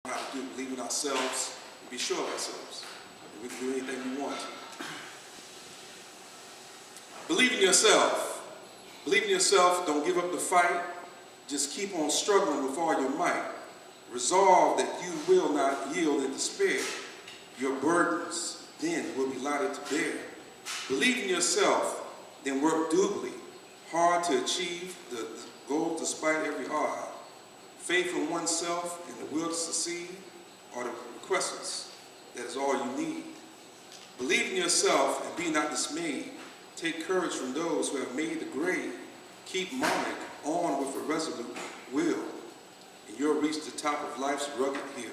How to do, believe in ourselves, and be sure of ourselves. We can do anything we want to. Believe in yourself. Believe in yourself. Don't give up the fight. Just keep on struggling with all your might. Resolve that you will not yield in despair. Your burdens then will be lighter to bear. Believe in yourself, then work doubly hard to achieve the goal despite every odd. Faith in oneself and the will to succeed are the requisites. That is all you need. Believe in yourself and be not dismayed. Take courage from those who have made the grade. Keep marching on with a resolute will, and you'll reach the top of life's rugged hill.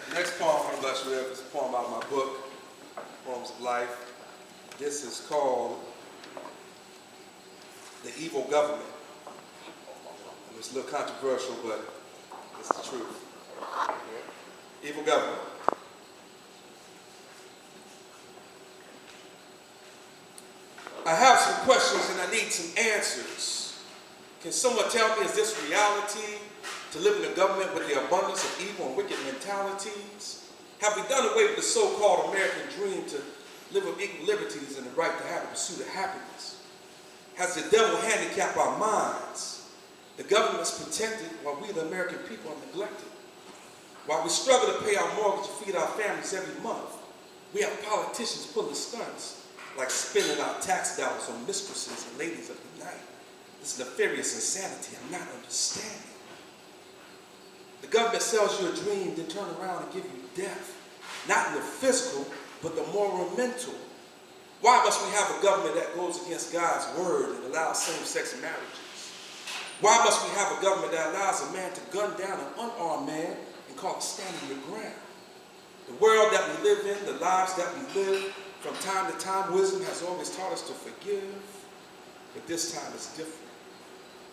The next poem I'm going to bless you with is a poem out of my book, Poems of Life. This is called The Evil Government. And it's a little controversial, but it's the truth. Evil government. I have some questions and I need some answers. Can someone tell me, is this reality to live in a government with the abundance of evil and wicked mentalities? Have we done away with the so-called American dream to live with equal liberties and the right to have the pursuit of happiness? Has the devil handicapped our minds? The government is protected while we, the American people, are neglected. While we struggle to pay our mortgage and feed our families every month, we have politicians pulling stunts, like spending our tax dollars on mistresses and ladies of the night. This nefarious insanity I'm not understanding. The government sells you a dream, then turn around and give you death. Not in the physical, but the moral and mental. Why must we have a government that goes against God's word and allows same-sex marriages? Why must we have a government that allows a man to gun down an unarmed man and call it standing your ground? The world that we live in, the lives that we live, from time to time, wisdom has always taught us to forgive, but this time it's different.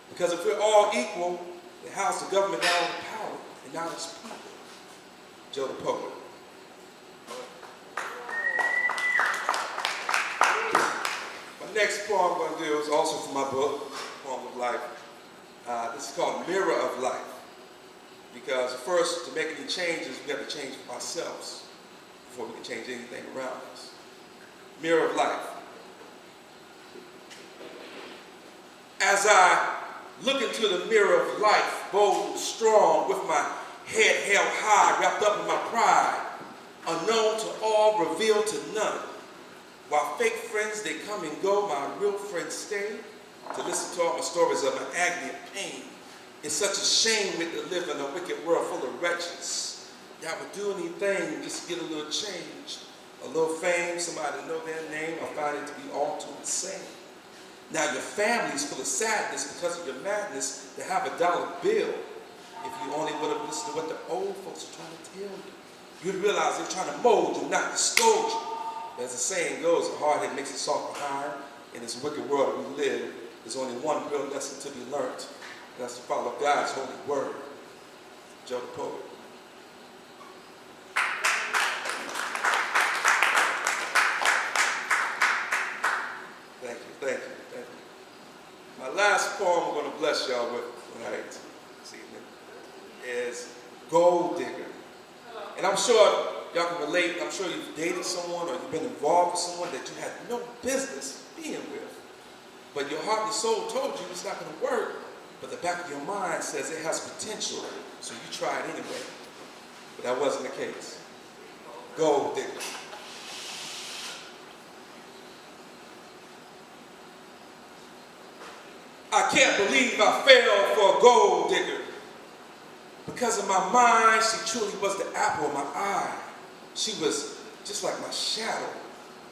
Because if we're all equal, then how's the government got all the power and not its people? Joe the poet. My next poem I'm going to do is also from my book, Poem of Life. This is called Mirror of Life. Because first, to make any changes, we have to change ourselves before we can change anything around us. Mirror of Life. As I look into the mirror of life, bold and strong, with my head held high, wrapped up in my pride, unknown to all, revealed to none. While fake friends, they come and go, my real friends stay to listen to all my stories of my agony and pain. It's such a shame with to live in a wicked world full of wretches that would do anything just to get a little change, a little fame, somebody to know their name. I find it to be all too insane. Now your family's full of sadness because of your madness to have a dollar bill. If you only would have listened to what the old folks are trying to tell you, you'd realize they're trying to mold you, not to scold you. As the saying goes, a hard head makes it soft behind. In this wicked world that we live, there's only one real lesson to be learned. That's to follow God's holy word. Joe the poet. Thank you, thank you, thank you. My last poem I'm going to bless y'all with tonight, this evening, is Gold Digger. And I'm sure y'all can relate. I'm sure you've dated someone or you've been involved with someone that you had no business being with. But your heart and soul told you it's not going to work. But the back of your mind says it has potential, so you try it anyway. But that wasn't the case. Gold digger. I can't believe I fell for a gold digger. Because in my mind, she truly was the apple of my eye. She was just like my shadow.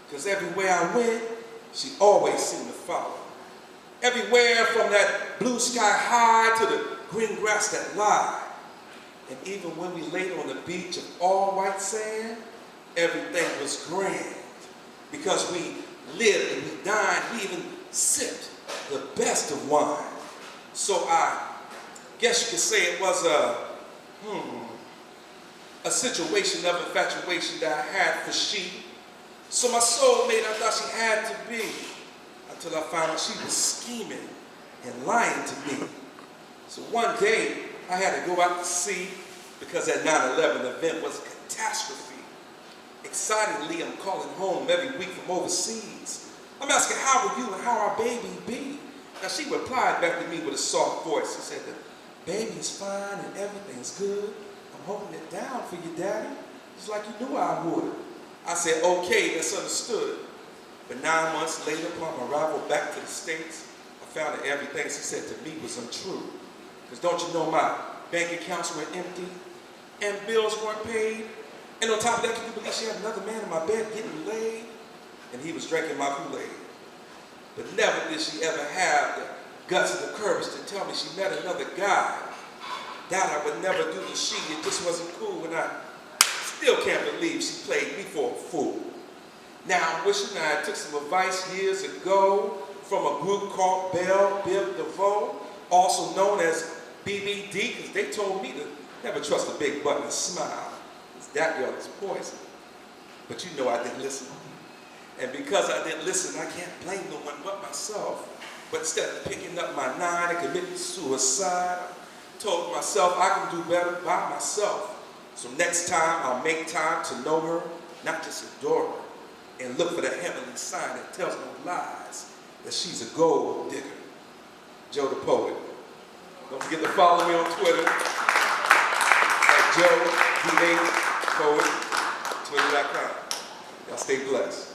Because everywhere I went, she always seemed to follow. Everywhere from that blue sky high to the green grass that lie. And even when we laid on the beach of all white sand, everything was grand. Because we lived and we dined, we even sipped the best of wine. So I guess you could say it was a situation of infatuation that I had for she. So my soulmate, I thought she had to be. I until I found out she was scheming and lying to me. So one day, I had to go out to sea because that 9/11 event was a catastrophe. Excitedly, I'm calling home every week from overseas. I'm asking, how are you and how our baby be? Now she replied back to me with a soft voice. She said, the baby's fine and everything's good. I'm holding it down for you, Daddy. It's like you knew I would. I said, okay, that's understood. But 9 months later, upon my arrival back to the States, I found that everything she said to me was untrue. Because don't you know, my bank accounts were empty and bills weren't paid. And on top of that, can you believe she had another man in my bed getting laid? And he was drinking my Kool-Aid. But never did she ever have the guts and the courage to tell me she met another guy. That I would never do to she. It just wasn't cool, and I still can't believe she played me for a fool. Now, I'm wishing I took some advice years ago from a group called Belle Biv DeVoe, also known as BBD, because they told me to never trust a big butt and smile. Because that girl is poison. But you know I didn't listen. And because I didn't listen, I can't blame no one but myself. But instead of picking up my 9 and committing suicide, I told myself I can do better by myself. So next time, I'll make time to know her, not just adore her, and look for the heavenly sign that tells no lies that she's a gold digger. Joe the Poet. Don't forget to follow me on Twitter at Joe, D-A, Poet, Twitter.com. Y'all stay blessed.